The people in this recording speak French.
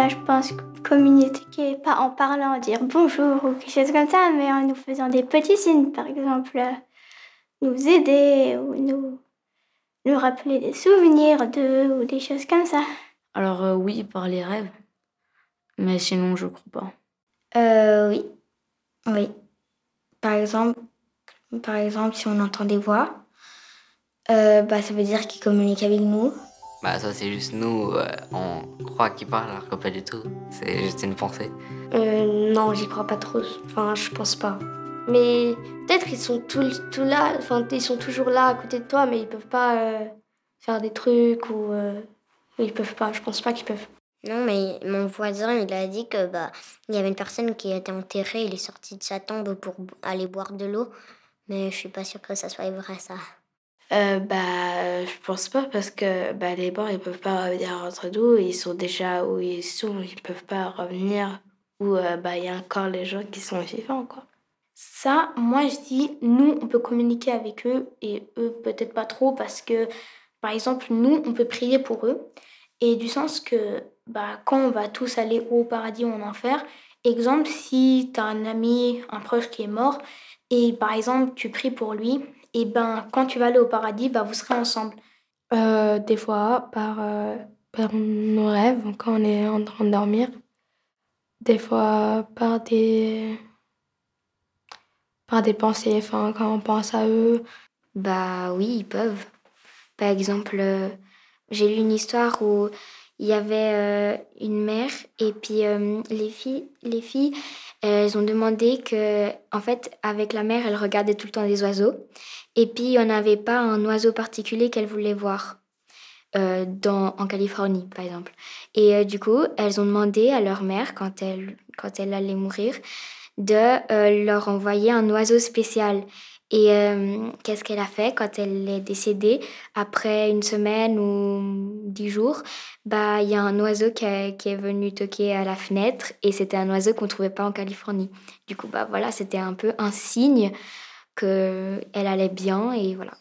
je pense communiquer pas en parlant, dire bonjour ou quelque chose comme ça, mais en nous faisant des petits signes, par exemple, nous aider ou nous rappeler des souvenirs d'eux ou des choses comme ça. Alors oui, par les rêves, mais sinon je crois pas. Oui, oui. Par exemple, si on entend des voix, ça veut dire qu'ils communiquent avec nous. Bah ça c'est juste nous, on croit qu'ils parlent alors que pas du tout. C'est juste une pensée. Non, j'y crois pas trop. Enfin, je pense pas. Mais peut-être ils sont tout là. Enfin, ils sont toujours là à côté de toi, mais ils peuvent pas faire des trucs ou ils peuvent pas. Je pense pas qu'ils peuvent. Non, mais mon voisin, il a dit que il y avait une personne qui était enterrée. Il est sorti de sa tombe pour aller boire de l'eau, mais je suis pas sûre que ça soit vrai, ça. Je pense pas parce que les morts ils peuvent pas revenir entre nous, ils sont déjà où ils sont, ils peuvent pas revenir où il y a encore les gens qui sont vivants quoi. Ça, moi je dis, nous on peut communiquer avec eux et eux peut-être pas trop parce que par exemple nous on peut prier pour eux et du sens que quand on va tous aller au paradis ou en enfer, exemple si tu as un ami, un proche qui est mort et par exemple tu pries pour lui, et quand tu vas aller au paradis, vous serez ensemble. Des fois par nos rêves quand on est en train de dormir, des fois par des pensées, quand on pense à eux. Oui, ils peuvent. Par exemple, j'ai lu une histoire où il y avait une mère et puis les filles, elles ont demandé que, en fait, avec la mère, elles regardaient tout le temps des oiseaux. Et puis, on n'avait pas un oiseau particulier qu'elles voulaient voir en Californie, par exemple. Et du coup, elles ont demandé à leur mère, quand elle allait mourir, de leur envoyer un oiseau spécial. Et qu'est-ce qu'elle a fait quand elle est décédée? Après une semaine ou 10 jours, il y a un oiseau qui est venu toquer à la fenêtre et c'était un oiseau qu'on ne trouvait pas en Californie. Du coup, voilà, c'était un peu un signe qu'elle allait bien et voilà.